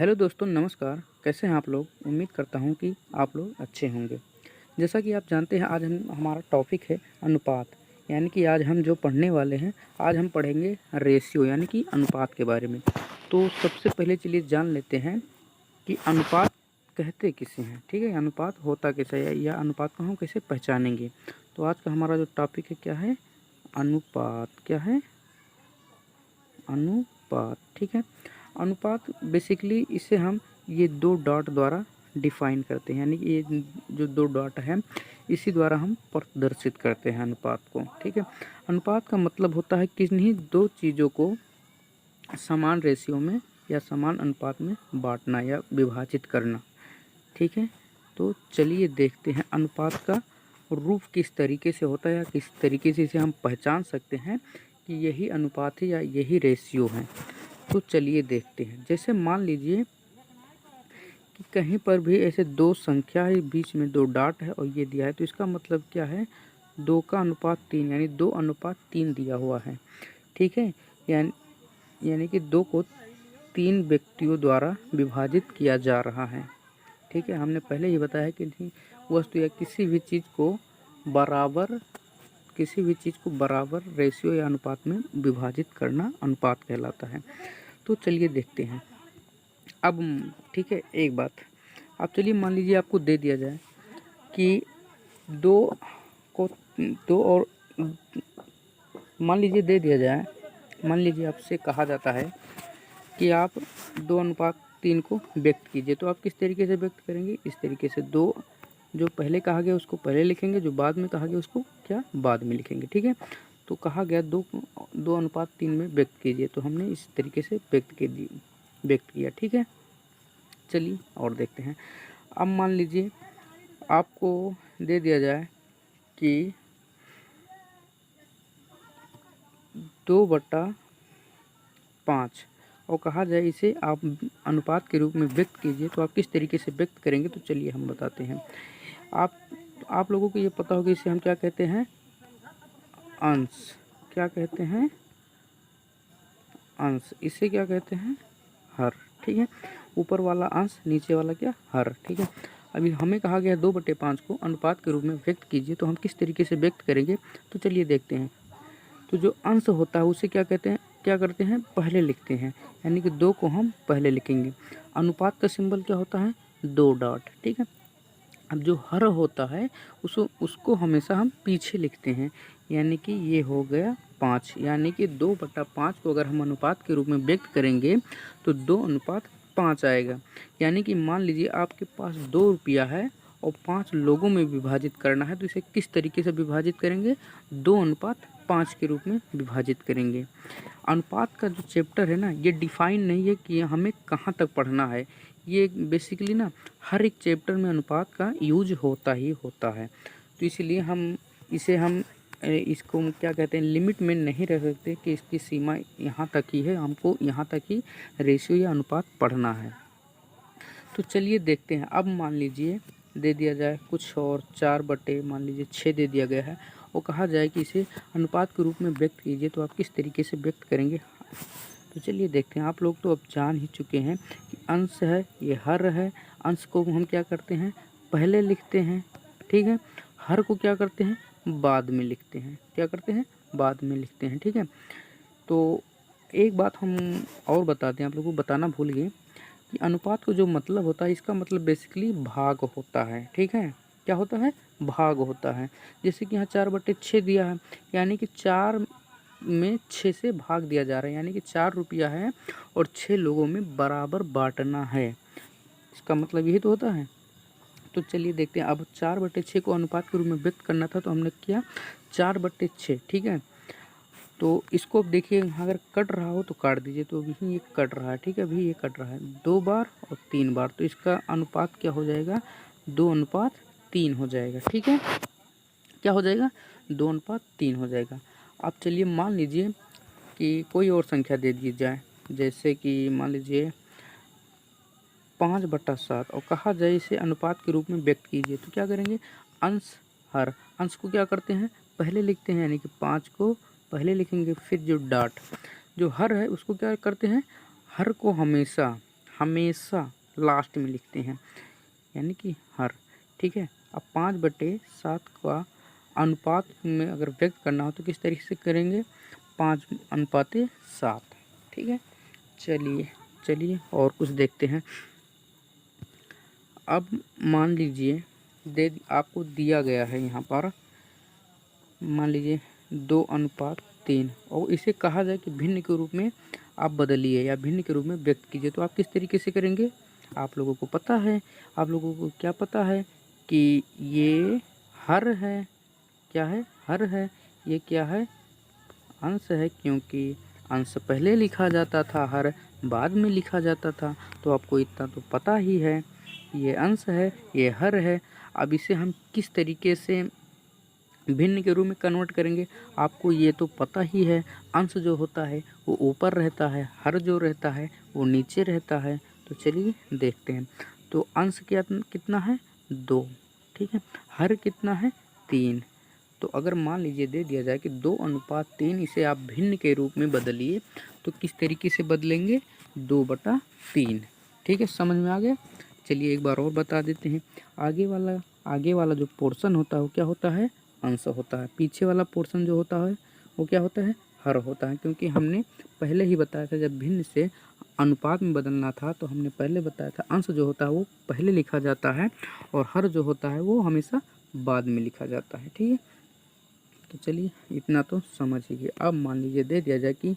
Hello दोस्तों, नमस्कार। कैसे हैं आप लोग? उम्मीद करता हूं कि आप लोग अच्छे होंगे। जैसा कि आप जानते हैं, आज हम हमारा टॉपिक है अनुपात। यानी कि आज हम जो पढ़ने वाले हैं, आज हम पढ़ेंगे रेशियो यानी कि अनुपात के बारे में। तो सबसे पहले चलिए जान लेते हैं कि अनुपात कहते किसे हैं। ठीक है, अनुपात होता कैसे है या अनुपात को हम कैसे पहचानेंगे। तो आज का हमारा जो टॉपिक है क्या है? अनुपात। क्या है? अनुपात। ठीक है, अनुपात बेसिकली इसे हम ये दो डॉट द्वारा डिफाइन करते हैं। यानी कि ये जो दो डॉट है इसी द्वारा हम प्रदर्शित करते हैं अनुपात को। ठीक है, अनुपात का मतलब होता है किन्हीं दो चीज़ों को समान रेशियो में या समान अनुपात में बांटना या विभाजित करना। ठीक है, तो चलिए देखते हैं अनुपात का रूप किस तरीके से होता है या किस तरीके से इसे हम पहचान सकते हैं कि यही अनुपात है या यही रेशियो है। तो चलिए देखते हैं। जैसे मान लीजिए कि कहीं पर भी ऐसे दो संख्या है, बीच में दो डॉट है और ये दिया है, तो इसका मतलब क्या है? 2 का अनुपात 3 यानी 2 अनुपात 3 दिया हुआ है। ठीक है, यानी कि 2 को 3 व्यक्तियों द्वारा विभाजित किया जा रहा है। ठीक है, हमने पहले ही बताया कि वस्तु या किसी भी चीज़ को बराबर रेशियो या अनुपात में विभाजित करना अनुपात कहलाता है। तो चलिए देखते हैं। अब ठीक है, एक बात, अब चलिए मान लीजिए आपको दे दिया जाए कि दो को दो और मान लीजिए दे दिया जाए, मान लीजिए आपसे कहा जाता है कि आप 2:3 को व्यक्त कीजिए। तो आप किस तरीके से व्यक्त करेंगे? इस तरीके से। दो जो पहले कहा गया उसको पहले लिखेंगे, जो बाद में कहा गया उसको क्या बाद में लिखेंगे। ठीक है, तो कहा गया 2:3 में व्यक्त कीजिए, तो हमने इस तरीके से व्यक्त किया। ठीक है, चलिए और देखते हैं। अब मान लीजिए आपको दे दिया जाए कि 2/5 और कहा जाए इसे आप अनुपात के रूप में व्यक्त कीजिए, तो आप किस तरीके से व्यक्त करेंगे? तो चलिए हम बताते हैं। आप लोगों को ये पता होगा इसे हम क्या कहते हैं? अंश। क्या कहते हैं? अंश। इसे क्या कहते हैं? हर। ठीक है, ऊपर वाला अंश, नीचे वाला क्या? हर। ठीक है, अभी हमें कहा गया 2/5 को अनुपात के रूप में व्यक्त कीजिए, तो हम किस तरीके से व्यक्त करेंगे? तो चलिए देखते हैं। तो जो अंश होता है उसे क्या कहते हैं? क्या करते हैं? पहले लिखते हैं, यानी कि 2 को हम पहले लिखेंगे। अनुपात का सिंबल क्या होता है? 2 डॉट। ठीक है, अब जो हर होता है उसको हमेशा हम पीछे लिखते हैं, यानी कि ये हो गया 5। यानी कि 2/5 को अगर हम अनुपात के रूप में व्यक्त करेंगे तो 2:5 आएगा। यानी कि मान लीजिए आपके पास 2 रुपया है और 5 लोगों में विभाजित करना है, तो इसे किस तरीके से विभाजित करेंगे? 2:5 के रूप में विभाजित करेंगे। अनुपात का जो चैप्टर है ना, ये डिफाइन नहीं है कि हमें कहाँ तक पढ़ना है। ये बेसिकली ना हर एक चैप्टर में अनुपात का यूज होता ही होता है। तो इसलिए इसको क्या कहते हैं, लिमिट में नहीं रह सकते कि इसकी सीमा यहाँ तक ही है, हमको यहाँ तक ही रेशियो या अनुपात पढ़ना है। तो चलिए देखते हैं। अब मान लीजिए दे दिया जाए कुछ और 4/6 दे दिया गया है और कहा जाए कि इसे अनुपात के रूप में व्यक्त कीजिए, तो आप किस तरीके से व्यक्त करेंगे? तो चलिए देखते हैं। आप लोग तो अब जान ही चुके हैं कि अंश है, ये हर है। अंश को हम क्या करते हैं? पहले लिखते हैं। ठीक है, हर को क्या करते हैं? बाद में लिखते हैं। क्या करते हैं? बाद में लिखते हैं। ठीक है, तो एक बात हम और बताते हैं, आप लोगों को बताना भूल गए कि अनुपात को जो मतलब होता है, इसका मतलब बेसिकली भाग होता है। ठीक है, क्या होता है? भाग होता है। जैसे कि यहाँ 4/6 दिया है, यानी कि 4 में 6 से भाग दिया जा रहा है, यानी कि 4 रुपया है और 6 लोगों में बराबर बांटना है। इसका मतलब यही तो होता है। तो चलिए देखते हैं। अब 4/6 को अनुपात के रूप में व्यक्त करना था, तो हमने किया 4/6। ठीक है, तो इसको अब देखिए, अगर कट रहा हो तो काट दीजिए। तो अभी ये कट रहा है। ठीक है, अभी ये कट रहा है 2 बार और 3 बार, तो इसका अनुपात क्या हो जाएगा? 2:3 हो जाएगा। ठीक है, क्या हो जाएगा? 2:3 हो जाएगा। अब चलिए मान लीजिए कि कोई और संख्या दे दी जाए, जैसे कि मान लीजिए 5/7 और कहा जाए इसे अनुपात के रूप में व्यक्त कीजिए, तो क्या करेंगे? अंश हर। अंश को क्या करते हैं? पहले लिखते हैं, यानी कि 5 को पहले लिखेंगे, फिर जो डॉट जो हर है उसको क्या करते हैं? हर को हमेशा लास्ट में लिखते हैं, यानी कि हर। ठीक है, अब 5/7 का अनुपात में अगर व्यक्त करना हो तो किस तरीके से करेंगे, 5:7। ठीक है, चलिए और कुछ देखते हैं। अब मान लीजिए आपको दिया गया है यहाँ पर, मान लीजिए 2:3 और इसे कहा जाए कि भिन्न के रूप में आप बदलिए या भिन्न के रूप में व्यक्त कीजिए, तो आप किस तरीके से करेंगे। आप लोगों को पता है, आप लोगों को क्या पता है कि ये हर है, क्या है, हर है। ये क्या है, अंश है, क्योंकि अंश पहले लिखा जाता था, हर बाद में लिखा जाता था। तो आपको इतना तो पता ही है, ये अंश है, ये हर है। अब इसे हम किस तरीके से भिन्न के रूप में कन्वर्ट करेंगे, आपको ये तो पता ही है। अंश जो होता है वो ऊपर रहता है, हर जो रहता है वो नीचे रहता है। तो चलिए देखते हैं। तो अंश कितना है, 2। ठीक है, हर कितना है, 3। तो अगर मान लीजिए दे दिया जाए कि 2:3, इसे आप भिन्न के रूप में बदलिए, तो किस तरीके से बदलेंगे, 2/3। ठीक है, समझ में आ गया। चलिए एक बार और बता देते हैं। आगे वाला जो पोर्शन होता है वो क्या होता है, अंश होता है। पीछे वाला पोर्शन जो होता है वो क्या होता है, हर होता है। क्योंकि हमने पहले ही बताया था, जब भिन्न से अनुपात में बदलना था तो हमने पहले बताया था, अंश जो होता है वो पहले लिखा जाता है और हर जो होता है वो हमेशा बाद में लिखा जाता है। ठीक है, तो चलिए इतना तो समझ ही गए। अब मान लीजिए दे दिया जाए कि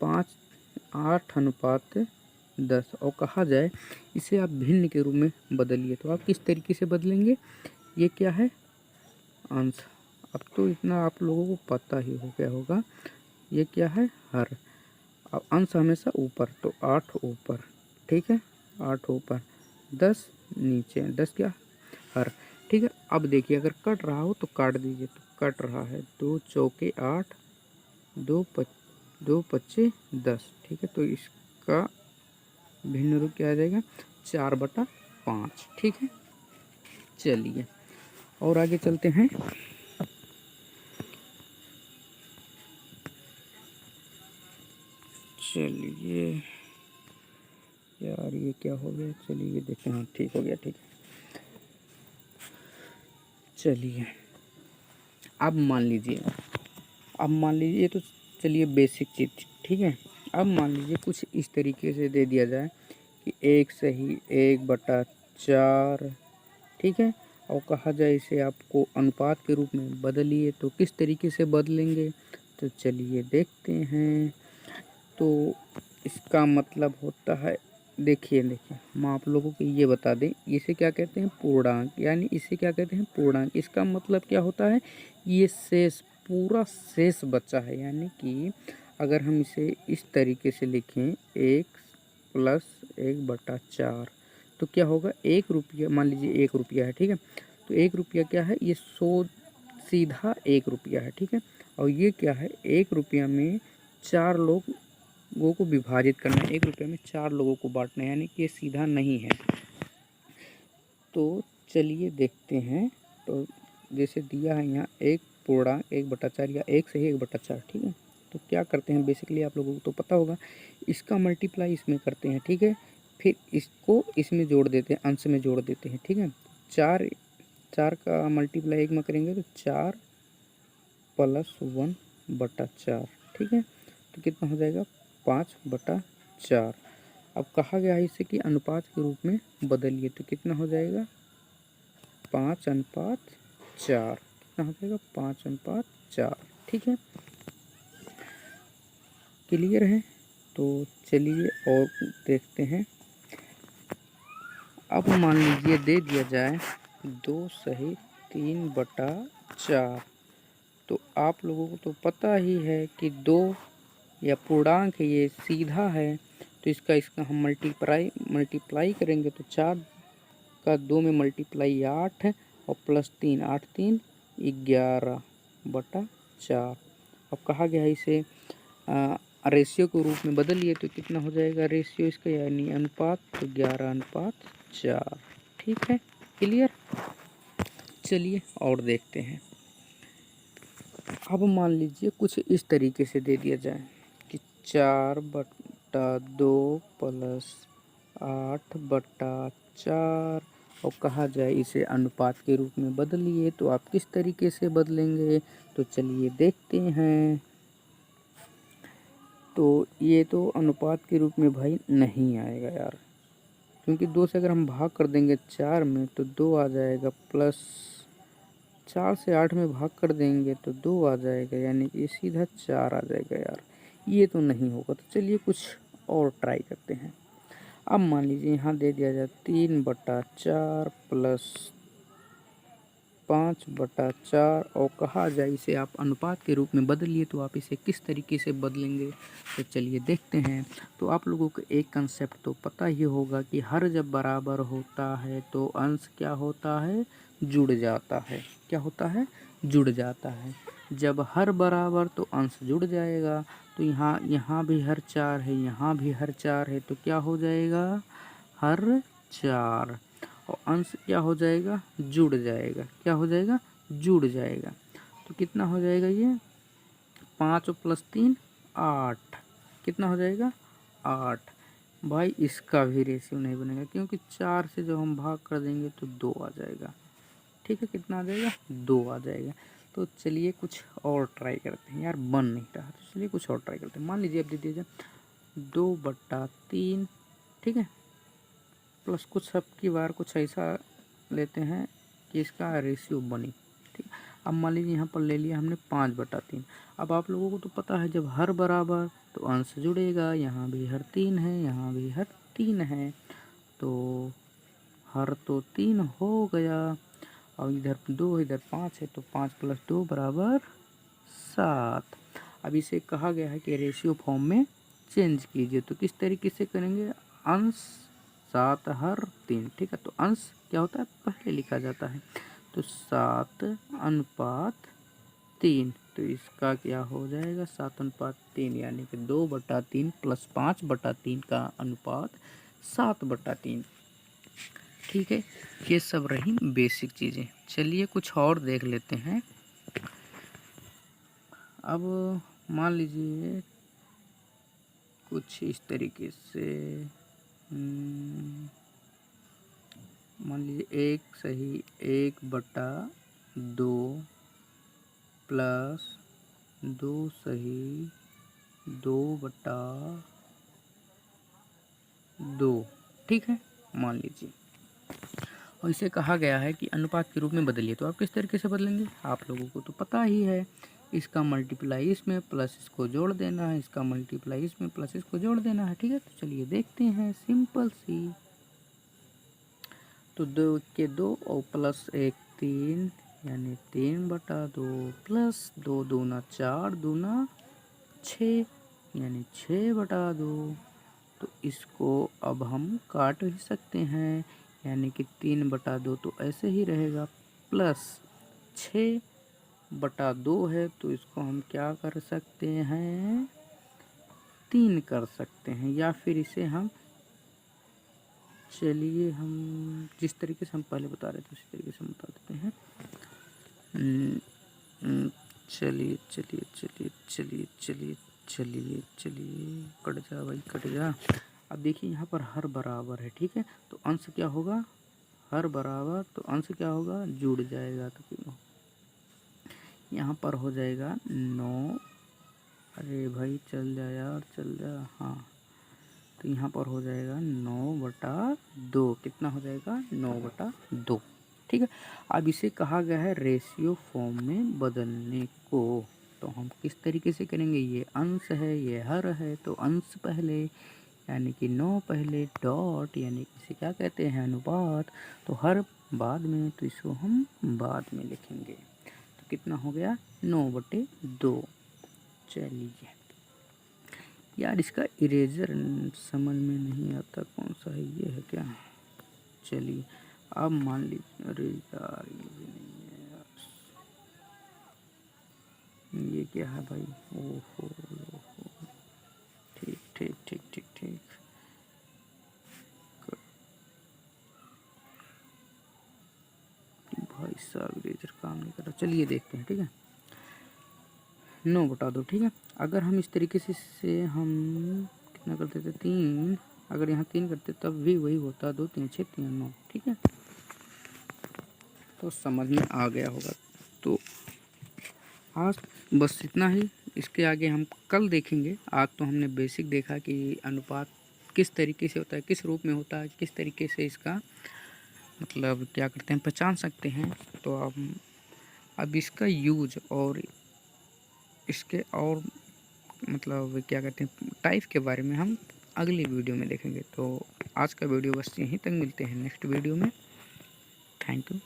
8:10 और कहा जाए इसे आप भिन्न के रूप में बदलिए, तो आप किस तरीके से बदलेंगे। ये क्या है, अंश। अब तो इतना आप लोगों को पता ही हो गया होगा, ये क्या है, हर। अब अंश हमेशा ऊपर, तो 8 ऊपर। ठीक है, 8 ऊपर, 10 नीचे, 10 क्या, हर। ठीक है, अब देखिए अगर कट रहा हो तो काट दीजिए, तो कट रहा है, 2 चौके 8, 2 पच्चे 10। ठीक है, तो इसका भिन्न रूप क्या आ जाएगा, 4/5। ठीक है, चलिए और आगे चलते हैं। चलिए यार ये क्या हो गया, चलिए देखते हैं। हाँ ठीक हो गया, ठीक है। चलिए अब मान लीजिए ये तो चलिए बेसिक चीज़, ठीक है। अब मान लीजिए कुछ इस तरीके से दे दिया जाए कि 1:4। ठीक है, और कहा जाए इसे आपको अनुपात के रूप में बदलिए, तो किस तरीके से बदलेंगे, तो चलिए देखते हैं। तो इसका मतलब होता है, देखिए हम आप लोगों को ये बता दें, इसे क्या कहते हैं, पूर्णांक, यानी इसे क्या कहते हैं, पूर्णांक। इसका मतलब क्या होता है, ये शेष, पूरा शेष बचा है। यानी कि अगर हम इसे इस तरीके से लिखें, 1+1/4, तो क्या होगा, 1 रुपया, मान लीजिए 1 रुपया है। ठीक है, तो 1 रुपया क्या है, ये सीधा 1 रुपया है। ठीक है, और ये क्या है, 1 रुपया में 4 लोगों को विभाजित करना है, 1 रुपये में 4 लोगों को बांटना है, यानी कि ये सीधा नहीं है। तो चलिए देखते हैं। तो जैसे दिया है यहाँ 1/4 या 1 से ही 1/4। ठीक है, तो क्या करते हैं, बेसिकली आप लोगों को तो पता होगा, इसका मल्टीप्लाई इसमें करते हैं। ठीक है, फिर इसको इसमें जोड़ देते हैं, अंश में जोड़ देते हैं। ठीक है, 4 का मल्टीप्लाई 1 में करेंगे तो 4 + 1/4। ठीक है, तो कितना हो जाएगा, 5/4। अब कहा गया है इसे कि अनुपात के रूप में बदलिए, तो कितना हो जाएगा, 5:4। कितना हो जाएगा, 5:4। ठीक है, क्लियर है। तो चलिए और देखते हैं। अब मान लीजिए दे दिया जाए 2/3/4, तो आप लोगों को तो पता ही है कि 2 या पूर्णांक है, ये सीधा है। तो इसका हम मल्टीप्लाई करेंगे, तो 4 का 2 में मल्टीप्लाई 8 है, और +3, 8 3 11/4। अब कहा गया है इसे रेशियो के रूप में बदलिए, तो कितना हो जाएगा रेशियो इसका, यानी अनुपात, तो 11/4। ठीक है, क्लियर। चलिए और देखते हैं। अब मान लीजिए कुछ इस तरीके से दे दिया जाए कि 4/2 + 8/4 और कहा जाए इसे अनुपात के रूप में बदलिए तो आप किस तरीके से बदलेंगे, तो चलिए देखते हैं। तो ये तो अनुपात के रूप में भाई नहीं आएगा यार, क्योंकि 2 से अगर हम भाग कर देंगे 4 में तो 2 आ जाएगा, प्लस 4 से 8 में भाग कर देंगे तो 2 आ जाएगा, यानी कि सीधा 4 आ जाएगा यार। ये तो नहीं होगा, तो चलिए कुछ और ट्राई करते हैं। अब मान लीजिए यहाँ दे दिया जाए 3/4 प्लस 5/4 और कहा जाए इसे आप अनुपात के रूप में बदलिए तो आप इसे किस तरीके से बदलेंगे, तो चलिए देखते हैं। तो आप लोगों को एक कंसेप्ट तो पता ही होगा कि हर जब बराबर होता है तो अंश क्या होता है, जुड़ जाता है। क्या होता है, जुड़ जाता है। जब हर बराबर तो अंश जुड़ जाएगा, तो यहाँ भी हर 4 है, यहाँ भी हर 4 है, तो क्या हो जाएगा, हर 4 और अंश क्या हो जाएगा, जुड़ जाएगा। क्या हो जाएगा, जुड़ जाएगा। तो कितना हो जाएगा ये, 5 प्लस 3 8, कितना हो जाएगा 8। भाई इसका भी रेशियो नहीं बनेगा, क्योंकि 4 से जब हम भाग कर देंगे तो 2 आ जाएगा। ठीक है, कितना आ जाएगा, 2 आ जाएगा। तो चलिए कुछ और ट्राई करते हैं यार, बन नहीं रहा, तो चलिए कुछ और ट्राई करते हैं। मान लीजिए अब दे दीजिए 2/3, ठीक है, प्लस कुछ अब की बार कुछ ऐसा लेते हैं कि इसका रेशियो बने। ठीक, अब मान लीजिए यहाँ पर ले लिया हमने 5/3। अब आप लोगों को तो पता है जब हर बराबर तो अंश जुड़ेगा, यहाँ भी हर 3 है, यहाँ भी हर 3 है, तो हर तो 3 हो गया और इधर 2 इधर 5 है, तो 5 + 2 = 7। अब इसे कहा गया है कि रेशियो फॉर्म में चेंज कीजिए, तो किस तरीके से करेंगे, अंश 7 हर 3। ठीक है, तो अंश क्या होता है, पहले लिखा जाता है, तो 7/3। तो इसका क्या हो जाएगा, 7/3, यानी कि 2/3 प्लस 5/3 का अनुपात 7/3। ठीक है, ये सब रही बेसिक चीज़ें। चलिए कुछ और देख लेते हैं। अब मान लीजिए कुछ इस तरीके से, मान लीजिए 1 सही 1/2 प्लस 2 सही 2/2। ठीक है, मान लीजिए, और इसे कहा गया है कि अनुपात के रूप में बदलिए, तो आप किस तरीके से बदलेंगे, आप लोगों को तो पता ही है। इसका मल्टीप्लाई इसमें प्लस इसको जोड़ देना है, इसका मल्टीप्लाई इसमें प्लस इसको जोड़ देना है। ठीक है, तो चलिए देखते हैं, सिंपल सी। तो 2 के 2 और प्लस 1 3, यानी 3/2 प्लस 2 दूना 4 दूना 6, यानी 6/2। तो इसको अब हम काट भी सकते हैं, यानी कि 3/2 तो ऐसे ही रहेगा, प्लस 6/2 है, तो इसको हम क्या कर सकते हैं, 3 कर सकते हैं, या फिर इसे हम, चलिए हम जिस तरीके से हम पहले बता रहे थे उसी तरीके से हम बता देते हैं। चलिए चलिए चलिए चलिए चलिए चलिए चलिए, कट जा भाई कट जा। अब देखिए यहाँ पर हर बराबर है, ठीक है, तो अंश क्या होगा, हर बराबर तो अंश क्या होगा, जुड़ जाएगा, तो यहाँ पर हो जाएगा 9। अरे भाई चल जा यार, चल जा, हाँ, तो यहाँ पर हो जाएगा 9/2। कितना हो जाएगा, 9/2। ठीक है, अब इसे कहा गया है रेशियो फॉर्म में बदलने को, तो हम किस तरीके से करेंगे, ये अंश है ये हर है, तो अंश पहले, यानी कि 9 पहले, डॉट यानी कि इसे क्या कहते हैं, अनुपात, तो हर बाद में, तो इसको हम बाद में लिखेंगे। तो कितना हो गया, 9/2। चलिए यार, इसका इरेजर समझ में नहीं आता कौन सा है, ये है क्या। चलिए अब मान लीजिए, अरे यार ये भी नहीं है यार, ये क्या है भाई, ओहो, ठीक ठीक ठीक ठीक ठीक, भाई साहब इरेजर काम नहीं कर रहा। चलिए देखते हैं, ठीक है, 9/2। ठीक है, अगर हम इस तरीके से हम कितना कर देते, 3 अगर यहाँ 3 करते तब भी वही होता, 2 3 6 3 9। ठीक है, तो समझ में आ गया होगा। तो आज बस इतना ही, इसके आगे हम कल देखेंगे। आज तो हमने बेसिक देखा कि अनुपात किस तरीके से होता है, किस रूप में होता है, किस तरीके से इसका मतलब क्या करते हैं, पहचान सकते हैं। तो अब इसका यूज और इसके और मतलब क्या कहते हैं टाइप के बारे में हम अगली वीडियो में देखेंगे। तो आज का वीडियो बस यहीं तक, मिलते हैं नेक्स्ट वीडियो में। Thank you.